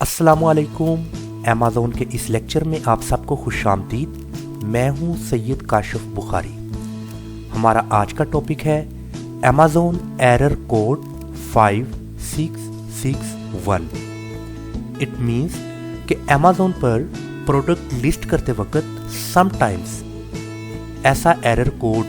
अस्सलामुअलैकुम। अमेज़ॉन के इस लेक्चर में आप सबको खुशामदीद। मैं हूं सैयद काशिफ बुखारी। हमारा आज का टॉपिक है Amazon error code 5661। It means कि अमेज़ॉन पर प्रोडक्ट लिस्ट करते वक्त समटाइम्स ऐसा एरर कोड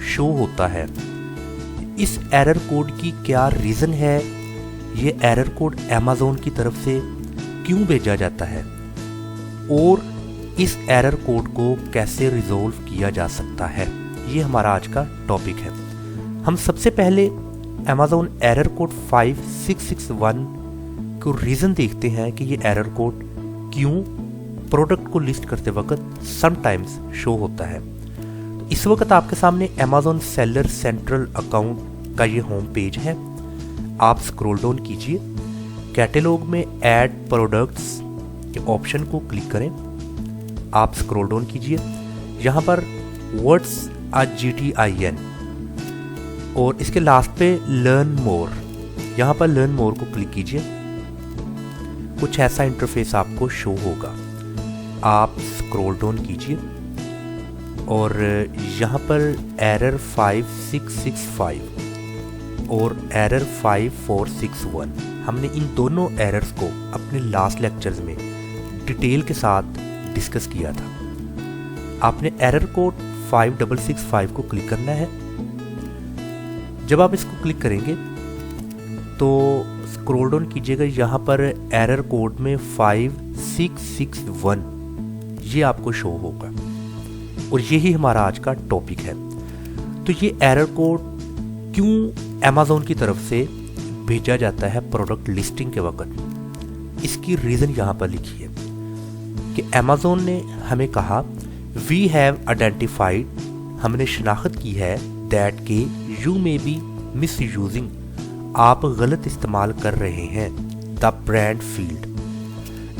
शो होता है। इस एरर कोड की क्या रीज़न है, ये एरर कोड अमेज़ॉन की तरफ से क्यों भेजा जाता है और इस एरर कोड को कैसे रिजोल्व किया जा सकता है, ये हमारा आज का टॉपिक है। हम सबसे पहले अमेज़ॉन एरर कोड 5661 को रीज़न देखते हैं कि ये एरर कोड क्यों प्रोडक्ट को लिस्ट करते वक्त समटाइम्स शो होता है। तो इस वक्त आपके सामने अमेज़ॉन सेलर सेंट्रल अकाउंट का ये होम पेज है। आप स्क्रॉल डाउन कीजिए, कैटलॉग में ऐड प्रोडक्ट्स के ऑप्शन को क्लिक करें। आप स्क्रॉल डाउन कीजिए, यहाँ पर व्हाट्स अ GTIN और इसके लास्ट पे लर्न मोर, यहाँ पर लर्न मोर को क्लिक कीजिए। कुछ ऐसा इंटरफेस आपको शो होगा। आप स्क्रॉल डाउन कीजिए और यहाँ पर एरर 5665 और एरर 5461, हमने इन दोनों एरर्स को अपने लास्ट लेक्चर्स में डिटेल के साथ डिस्कस किया था। आपने एरर कोड 5665 को क्लिक करना है। जब आप इसको क्लिक करेंगे तो स्क्रॉल डाउन कीजिएगा, यहाँ पर एरर कोड में 5661 ये आपको शो होगा और यही हमारा आज का टॉपिक है। तो ये एरर कोड क्यों अमेज़ॉन की तरफ से भेजा जाता है प्रोडक्ट लिस्टिंग के वक्त, इसकी रीज़न यहाँ पर लिखी है कि अमेज़ॉन ने हमें कहा वी हैव आइडेंटिफाइड, हमने शनाख्त की है दैट के you may be miss using, आप गलत इस्तेमाल कर रहे हैं द ब्रांड फील्ड।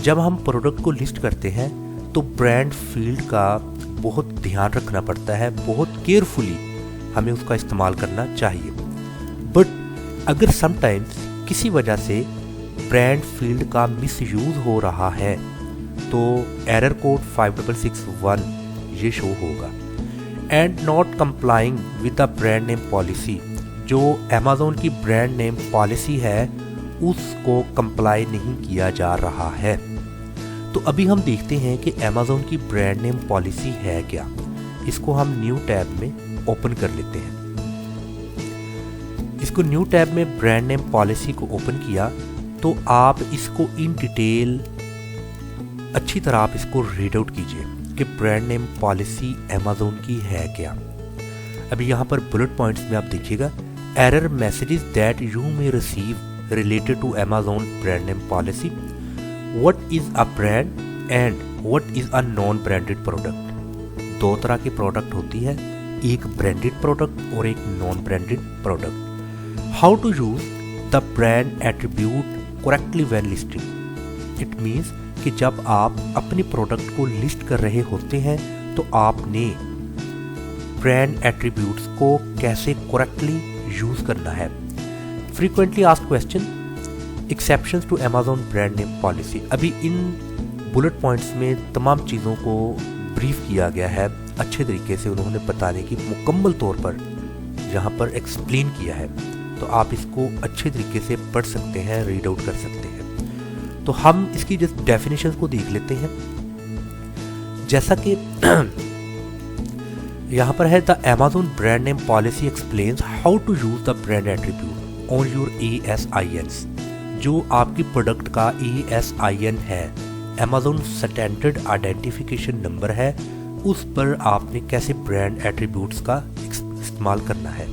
जब हम प्रोडक्ट को लिस्ट करते हैं तो ब्रांड फील्ड का बहुत ध्यान रखना पड़ता है, बहुत केयरफुली हमें उसका इस्तेमाल करना चाहिए। बट अगर समटाइम्स किसी वजह से ब्रांड फील्ड का मिसयूज हो रहा है तो एरर कोड 5661 ये शो होगा। And not complying with the brand name policy, जो अमेज़ॉन की ब्रांड नेम पॉलिसी है उसको कंप्लाई नहीं किया जा रहा है। तो अभी हम देखते हैं कि अमेज़ॉन की ब्रांड नेम पॉलिसी है क्या। इसको हम न्यू टैब में ओपन कर लेते हैं। इसको न्यू टैब में ब्रांड नेम पॉलिसी को ओपन किया तो आप इसको इन डिटेल अच्छी तरह आप इसको रीड आउट कीजिए कि ब्रांड नेम पॉलिसी अमेज़ॉन की है क्या। अभी यहाँ पर बुलेट पॉइंट्स में आप देखिएगा, error messages that you may receive related to Amazon brand name policy, what is a brand and what is a non branded product. दो तरह की प्रोडक्ट होती है, एक ब्रांडेड प्रोडक्ट और एक non branded product. How to use the brand attribute correctly when listing, it means कि जब आप अपने प्रोडक्ट को लिस्ट कर रहे होते हैं तो आपने ब्रांड एट्रीब्यूट्स को कैसे करेक्टली यूज करना है। Frequently asked question, exceptions to Amazon brand name policy. अभी इन बुलेट पॉइंट्स में तमाम चीज़ों को ब्रीफ किया गया है, अच्छे तरीके से उन्होंने बताने की मुकम्मल तौर पर यहाँ पर एक्सप्लेन किया है। तो आप इसको अच्छे तरीके से पढ़ सकते हैं, रीड आउट कर सकते हैं। तो हम इसकी जस्ट डेफिनेशन को देख लेते हैं। जैसा कि यहाँ पर है, the Amazon brand name policy explains how to use the brand attribute on your ASINs। जो आपकी प्रोडक्ट का ASIN है, अमेज़ॉन स्टैंडर्ड आइडेंटिफिकेशन नंबर है, उस पर आपने कैसे ब्रांड एट्रीब्यूट्स का इस्तेमाल करना है।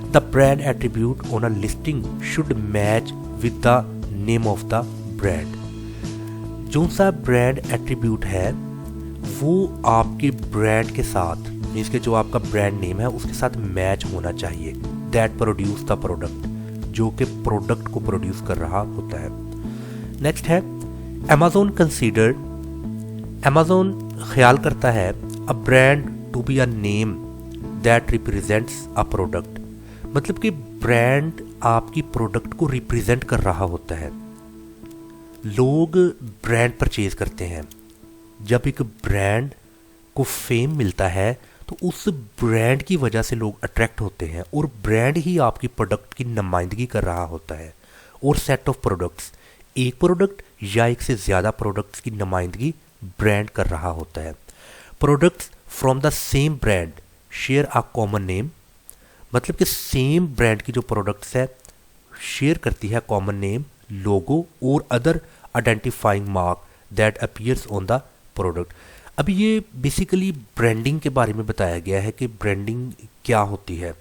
The brand attribute on a listing should match with the name of the brand. जो सा ब्रांड एट्रीब्यूट है वो आपके ब्रांड के साथ, मीन्स के जो आपका ब्रांड नेम है उसके साथ मैच होना चाहिए। दैट प्रोड्यूस द प्रोडक्ट, जो कि प्रोडक्ट को प्रोड्यूस कर रहा होता है। नेक्स्ट है अमेज़ॉन कंसीडर्ड, अमेज़ॉन ख्याल करता है a brand to be a name that represents a product, मतलब कि ब्रांड आपकी प्रोडक्ट को रिप्रेजेंट कर रहा होता है। लोग ब्रांड परचेज करते हैं। जब एक ब्रांड को फेम मिलता है तो उस ब्रांड की वजह से लोग अट्रैक्ट होते हैं, और ब्रांड ही आपकी प्रोडक्ट की नुमाइंदगी कर रहा होता है। और सेट ऑफ प्रोडक्ट्स, एक प्रोडक्ट या एक से ज़्यादा प्रोडक्ट्स की नुमाइंदगी ब्रांड कर रहा होता है। Products from the same brand share a common name, मतलब कि सेम ब्रांड की जो प्रोडक्ट्स है शेयर करती है कॉमन नेम, लोगो और other identifying mark that appears on the product. अभी ये बेसिकली ब्रांडिंग के बारे में बताया गया है कि ब्रांडिंग क्या होती है।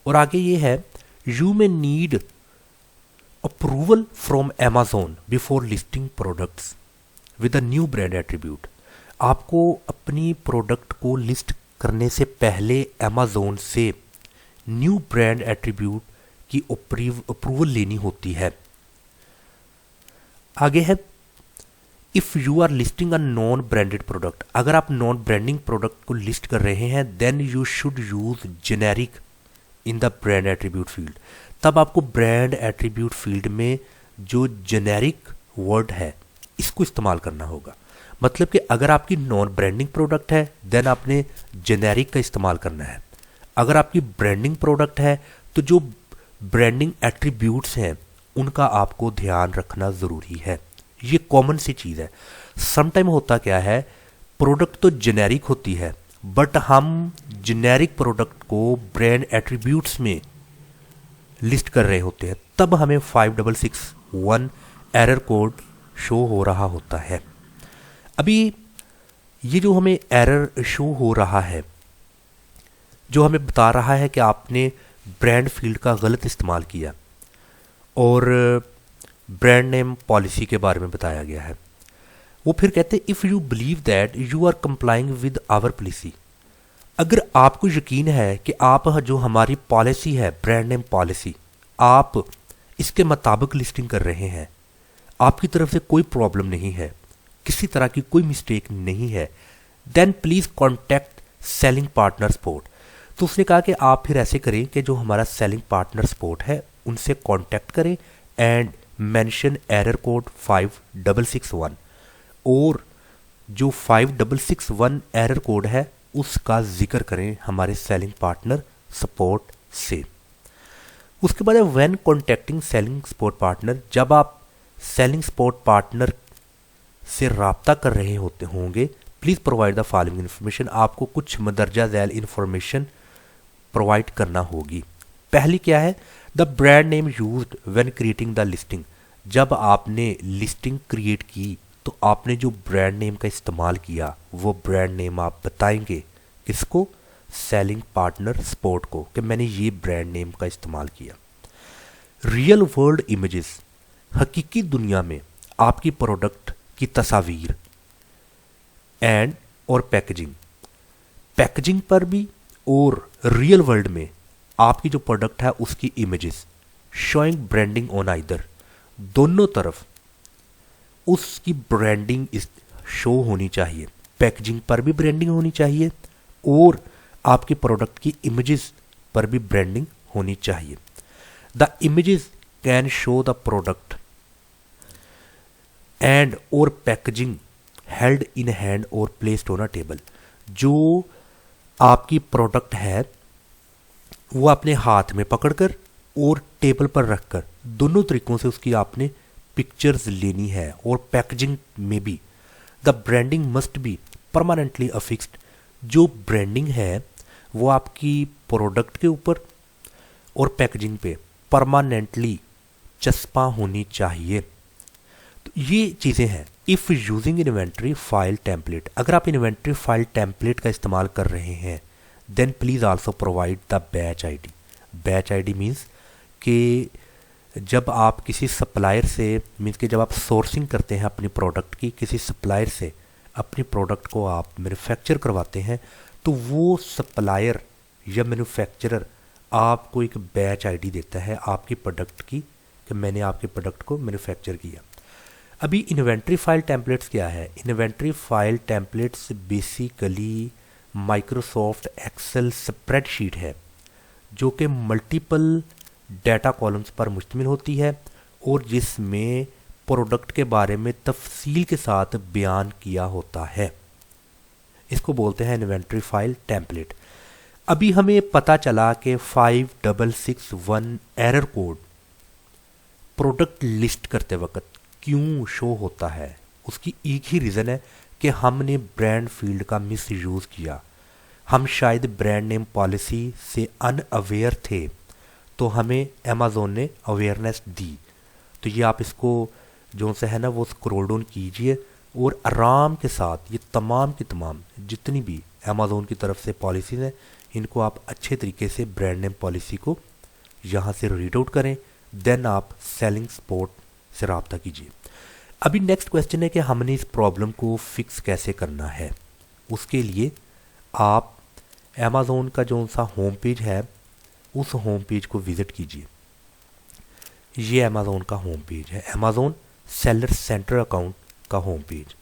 और आगे ये है, you may need approval from Amazon before listing products with a new brand attribute. आपको अपनी प्रोडक्ट को लिस्ट करने से पहले अमेज़ॉन से न्यू ब्रांड एट्रीब्यूट की अप्रूवल लेनी होती है। आगे है, if you are listing a non branded product, अगर आप नॉन ब्रांडिंग प्रोडक्ट को लिस्ट कर रहे हैं, then you should use generic in the brand attribute field. तब आपको ब्रांड एट्रीब्यूट फील्ड में जो जेनेरिक वर्ड है इसको इस्तेमाल करना होगा। मतलब कि अगर आपकी नॉन ब्रांडिंग प्रोडक्ट है देन आपने जेनेरिक का इस्तेमाल करना है। अगर आपकी ब्रांडिंग प्रोडक्ट है तो जो ब्रांडिंग एट्रीब्यूट्स हैं उनका आपको ध्यान रखना ज़रूरी है। ये कॉमन सी चीज़ है। समटाइम होता क्या है, प्रोडक्ट तो जेनेरिक होती है बट हम जेनेरिक प्रोडक्ट को ब्रांड एट्रीब्यूट्स में लिस्ट कर रहे होते हैं, तब हमें 5661 एरर कोड शो हो रहा होता है। अभी ये जो हमें एरर शो हो रहा है, जो हमें बता रहा है कि आपने ब्रांड फील्ड का गलत इस्तेमाल किया, और ब्रांड नेम पॉलिसी के बारे में बताया गया है। वो फिर कहते हैं, if you believe that you are complying with our policy, अगर आपको यकीन है कि आप जो हमारी पॉलिसी है ब्रांड नेम पॉलिसी, आप इसके मुताबिक लिस्टिंग कर रहे हैं, आपकी तरफ से कोई प्रॉब्लम नहीं है, किसी तरह की कोई मिस्टेक नहीं है, then please contact selling partner support. तो उसने कहा कि आप फिर ऐसे करें कि जो हमारा सेलिंग पार्टनर सपोर्ट है उनसे कांटेक्ट करें एंड मेंशन एरर कोड 5661, और जो 5661 एरर कोड है उसका जिक्र करें हमारे सेलिंग पार्टनर सपोर्ट से। उसके बाद है, when contacting selling support partner, जब आप सेलिंग सपोर्ट पार्टनर से रब्ता कर रहे होंगे, please provide the following information, आपको कुछ मदरजा झैल इन्फॉर्मेशन प्रोवाइड करना होगी। पहली क्या है, the brand name used when creating the listing, जब आपने लिस्टिंग क्रिएट की तो आपने जो ब्रांड नेम का इस्तेमाल किया वो ब्रांड नेम आप बताएंगे किसको, सेलिंग पार्टनर सपोर्ट को, कि मैंने ये ब्रांड नेम का इस्तेमाल किया। रियल वर्ल्ड इमेजेस, हकीकी दुनिया में आपकी प्रोडक्ट की तस्वीर एंड और पैकेजिंग पर भी और रियल वर्ल्ड में आपकी जो प्रोडक्ट है उसकी images showing branding on either, दोनों तरफ उसकी ब्रांडिंग शो होनी चाहिए। पैकेजिंग पर भी ब्रांडिंग होनी चाहिए और आपकी प्रोडक्ट की इमेजेस पर भी ब्रांडिंग होनी चाहिए। The images can show the product and और पैकेजिंग हेल्ड इन हैंड और प्लेस्ड ऑन अ टेबल, जो आपकी प्रोडक्ट है वो अपने हाथ में पकड़कर और टेबल पर रखकर, दोनों तरीकों से उसकी आपने पिक्चर्स लेनी है। और पैकेजिंग में भी the branding must be permanently affixed, जो ब्रांडिंग है वो आपकी प्रोडक्ट के ऊपर और पैकेजिंग पे परमानेंटली चस्पा होनी चाहिए। तो ये चीज़ें हैं। If using inventory file template, अगर आप इन्वेंट्री फाइल टेम्पलेट का इस्तेमाल कर रहे हैं then please also provide the batch ID. Batch ID means कि जब आप किसी सप्लायर से, मीन्स कि जब आप सोर्सिंग करते हैं अपनी प्रोडक्ट की, किसी सप्लायर से अपनी प्रोडक्ट को आप मैन्युफैक्चर करवाते हैं, तो वो सप्लायर या मैन्युफैक्चरर आपको एक बैच आईडी देता है आपकी प्रोडक्ट की, कि मैंने आपके प्रोडक्ट को मैन्युफैक्चर किया। अभी इन्वेंट्री फाइल टेम्पलेट्स क्या है? Inventory file templates basically Microsoft Excel spreadsheet है जो कि मल्टीपल डाटा कॉलम्स पर मुश्तमिल होती है और जिसमें प्रोडक्ट के बारे में तफसील के साथ बयान किया होता है। इसको बोलते हैं इन्वेंट्री फाइल टेम्पलेट। अभी हमें पता चला कि 5661 एरर कोड प्रोडक्ट लिस्ट करते वक्त क्यों शो होता है। उसकी एक ही रीज़न है कि हमने ब्रांड फील्ड का मिस यूज़ किया। हम शायद ब्रांड नेम पॉलिसी से अनअवेयर थे, तो हमें अमेज़ॉन ने अवेयरनेस दी। तो ये आप इसको जो से है ना वो स्क्रॉल डाउन कीजिए और आराम के साथ ये तमाम की तमाम जितनी भी अमेज़ॉन की तरफ से पॉलिसीज़ हैं, इनको आप अच्छे तरीके से ब्रांड नेम पॉलिसी को यहाँ से रीड आउट करें। देन आप सेलिंग सपोर्ट से रब्ता कीजिए। अभी नेक्स्ट क्वेश्चन है कि हमने इस प्रॉब्लम को फिक्स कैसे करना है। उसके लिए आप अमेज़ॉन का जो सा होम पेज है उस होम पेज को विज़िट कीजिए। ये अमेज़ॉन का होम पेज है, अमेज़ॉन सेलर सेंटर अकाउंट का होम पेज।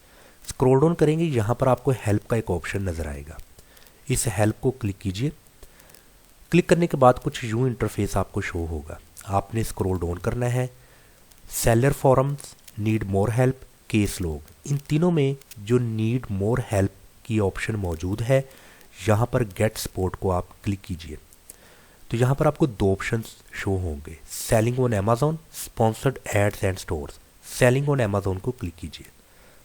स्क्रॉल डाउन करेंगे, यहाँ पर आपको हेल्प का एक ऑप्शन नज़र आएगा। इस हेल्प को क्लिक कीजिए। क्लिक करने के बाद कुछ यूँ इंटरफेस आपको शो होगा। आपने स्क्रॉल डाउन करना है। Seller forums, need more help, case log, इन तीनों में जो नीड मोर हेल्प की ऑप्शन मौजूद है, यहाँ पर गेट सपोर्ट को आप क्लिक कीजिए। तो यहाँ पर आपको दो ऑप्शंस शो होंगे, selling on Amazon, sponsored ads and stores. Selling on Amazon को क्लिक कीजिए,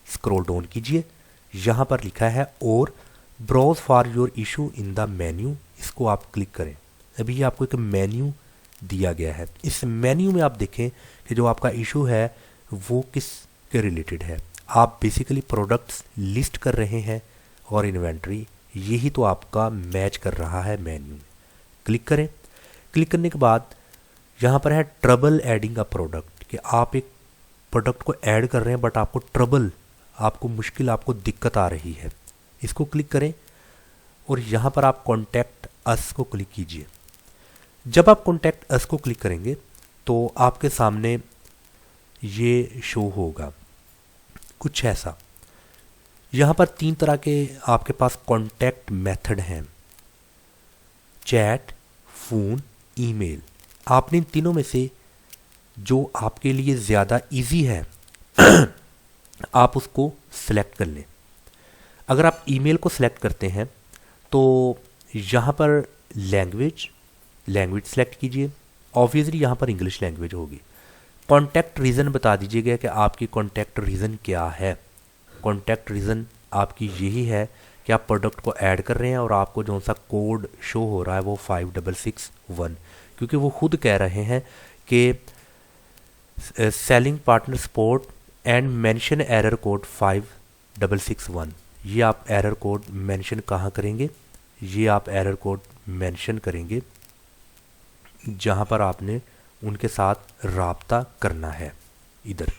स्क्रॉल डाउन कीजिए, यहाँ पर लिखा है और browse for your issue in the menu, इसको आप क्लिक करें। अभी ये आपको एक मेन्यू दिया गया है। इस मेन्यू में आप देखें कि जो आपका इशू है वो किस के रिलेटेड है। आप बेसिकली प्रोडक्ट्स लिस्ट कर रहे हैं और इन्वेंट्री, यही तो आपका मैच कर रहा है मेन्यू में। क्लिक करें। क्लिक करने के बाद यहाँ पर है ट्रबल एडिंग अ प्रोडक्ट, कि आप एक प्रोडक्ट को ऐड कर रहे हैं बट आपको ट्रबल, आपको मुश्किल, आपको दिक्कत आ रही है। इसको क्लिक करें और यहाँ पर आप कॉन्टैक्ट अस को क्लिक कीजिए। जब आप कॉन्टैक्ट अस को क्लिक करेंगे तो आपके सामने ये शो होगा कुछ ऐसा। यहाँ पर 3 तरह के आपके पास कॉन्टैक्ट मेथड हैं, चैट, फ़ोन, ईमेल। आपने इन तीनों में से जो आपके लिए ज़्यादा इजी है आप उसको सिलेक्ट कर लें। अगर आप ईमेल को सिलेक्ट करते हैं तो यहाँ पर लैंग्वेज सेलेक्ट कीजिए। ऑब्वियसली यहाँ पर इंग्लिश लैंग्वेज होगी। कॉन्टैक्ट रीज़न बता दीजिएगा कि आपकी कॉन्टैक्ट रीज़न क्या है। कॉन्टैक्ट रीज़न आपकी यही है कि आप प्रोडक्ट को ऐड कर रहे हैं और आपको जो सा कोड शो हो रहा है वो 5661, क्योंकि वो खुद कह रहे हैं कि selling partner support and mention error code 5661। ये आप एरर कोड मेंशन कहाँ करेंगे, ये आप एरर कोड मेंशन करेंगे जहाँ पर आपने उनके साथ राब्ता करना है। इधर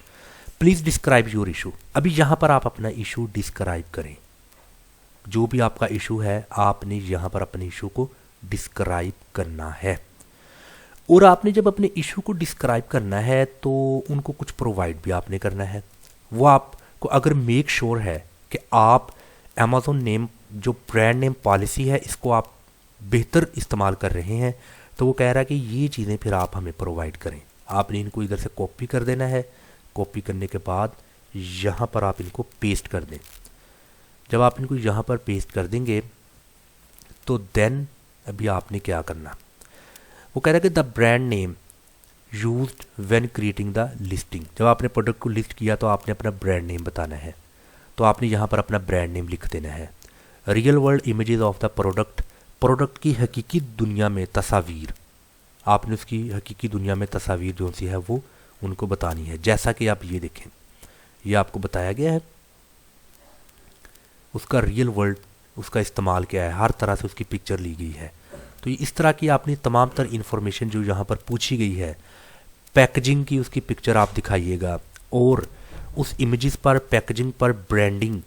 प्लीज़ डिस्क्राइब योर इशू, अभी यहाँ पर आप अपना इशू डिस्क्राइब करें। जो भी आपका इशू है आपने यहाँ पर अपने इशू को डिस्क्राइब करना है। और आपने जब अपने इशू को डिस्क्राइब करना है तो उनको कुछ प्रोवाइड भी आपने करना है। वो आपको अगर मेक श्योर है कि आप अमेज़ॉन नेम जो ब्रांड नेम पॉलिसी है इसको आप बेहतर इस्तेमाल कर रहे हैं, तो वो कह रहा है कि ये चीज़ें फिर आप हमें प्रोवाइड करें। आपने इनको इधर से कॉपी कर देना है। कॉपी करने के बाद यहाँ पर आप इनको पेस्ट कर दें। जब आप इनको यहाँ पर पेस्ट कर देंगे तो देन अभी आपने क्या करना, वो कह रहा है कि the brand name used when creating the listing. जब आपने प्रोडक्ट को लिस्ट किया तो आपने अपना ब्रांड नेम बताना है, तो आपने यहाँ पर अपना ब्रांड नेम लिख देना है। Real world images of the product, product की हकीकी दुनिया में तस्वीर, आपने उसकी हकीकी दुनिया में तस्वीर जो सी है वो उनको बतानी है। जैसा कि आप ये देखें, ये आपको बताया गया है, उसका रियल वर्ल्ड उसका इस्तेमाल क्या है, हर तरह से उसकी पिक्चर ली गई है। तो इस तरह की आपने तमाम तर इन्फॉर्मेशन जो यहाँ पर पूछी गई है, पैकेजिंग की उसकी पिक्चर आप दिखाइएगा और उस इमेजेस पर पैकेजिंग पर ब्रांडिंग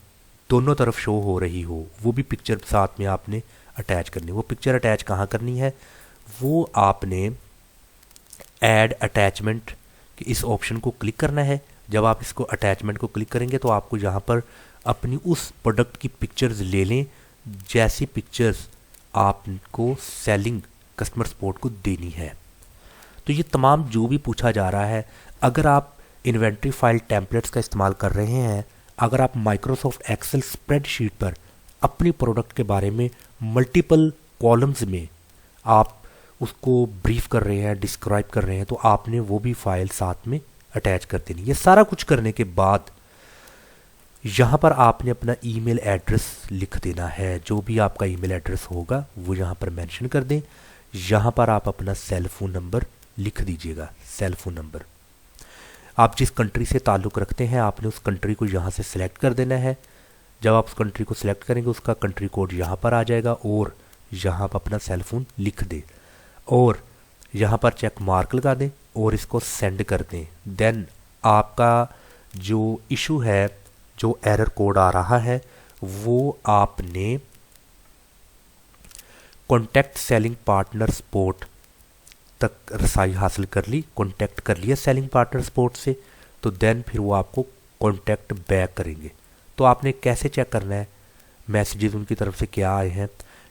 दोनों तरफ शो हो रही हो, वो भी पिक्चर साथ में आपने अटैच करनी। वो पिक्चर अटैच कहाँ करनी है, वो आपने ऐड अटैचमेंट के इस ऑप्शन को क्लिक करना है। जब आप इसको अटैचमेंट को क्लिक करेंगे तो आपको यहाँ पर अपनी उस प्रोडक्ट की पिक्चर्स ले लें जैसी पिक्चर्स आपको सेलिंग कस्टमर सपोर्ट को देनी है। तो ये तमाम जो भी पूछा जा रहा है, अगर आप इन्वेंट्री फाइल टेम्पलेट्स का इस्तेमाल कर रहे हैं, अगर आप माइक्रोसॉफ्ट एक्सेल स्प्रेडशीट पर अपनी प्रोडक्ट के बारे में मल्टीपल कॉलम्स में आप उसको ब्रीफ कर रहे हैं, डिस्क्राइब कर रहे हैं, तो आपने वो भी फाइल साथ में अटैच कर देनी। ये सारा कुछ करने के बाद यहाँ पर आपने अपना ईमेल एड्रेस लिख देना है। जो भी आपका ईमेल एड्रेस होगा वो यहाँ पर मेंशन कर दें। यहाँ पर आप अपना सेल फ़ोन नंबर लिख दीजिएगा। सेल फ़ोन नंबर, आप जिस कंट्री से ताल्लुक़ रखते हैं आपने उस कंट्री को यहाँ से सिलेक्ट कर देना है। जब आप उस कंट्री को सिलेक्ट करेंगे उसका कंट्री कोड यहाँ पर आ जाएगा और यहाँ पर अपना सेल फ़ोन लिख दें और यहाँ पर चेक मार्क लगा दें और इसको सेंड कर दें। देन आपका जो इशू है, जो एरर कोड आ रहा है, वो आपने कॉन्टैक्ट सेलिंग पार्टनर सपोर्ट तक रसाई हासिल कर ली, कॉन्टैक्ट कर लिया सेलिंग पार्टनर सपोर्ट से, तो देन फिर वो आपको कॉन्टैक्ट बैक करेंगे। तो आपने कैसे चेक करना है मैसेजेस उनकी तरफ से क्या आए हैं।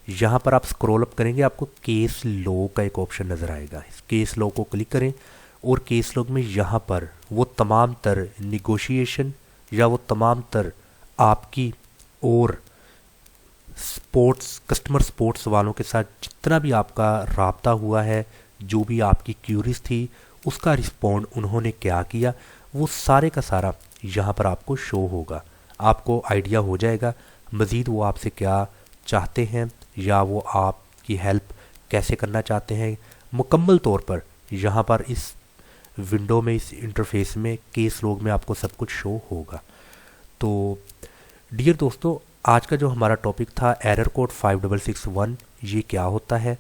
यहाँ पर आप स्क्रॉल अप करेंगे, आपको केस लॉग का एक ऑप्शन नज़र आएगा। इस केस लॉग को क्लिक करें और केस लॉग में यहाँ पर वो तमाम तर निगोशिएशन या वो तमाम तर आपकी और कस्टमर सपोर्ट्स वालों के साथ जितना भी आपका राब्ता हुआ है, जो भी आपकी क्यूरीज थी, उसका रिस्पॉन्ड उन्होंने क्या किया, वो सारे का सारा यहाँ पर आपको शो होगा। आपको आइडिया हो जाएगा मज़ीद वो आपसे क्या चाहते हैं या वो आपकी हेल्प कैसे करना चाहते हैं। मुकम्मल तौर पर यहाँ पर इस विंडो में, इस इंटरफेस में, केस लॉग में आपको सब कुछ शो होगा। तो डियर दोस्तों, आज का जो हमारा टॉपिक था एरर कोड 5661, ये क्या होता है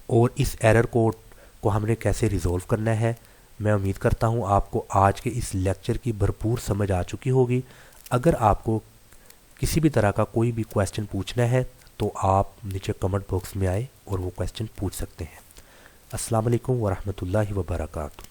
और इस एरर कोड को हमने कैसे रिजॉल्व करना है, मैं उम्मीद करता हूँ आपको आज के इस लेक्चर की भरपूर समझ आ चुकी होगी। अगर आपको किसी भी तरह का कोई भी क्वेश्चन पूछना है तो आप नीचे कमेंट बॉक्स में आए और वो क्वेश्चन पूछ सकते हैं। अस्सलाम वालेकुम व रहमतुल्लाहि व बरकातहू।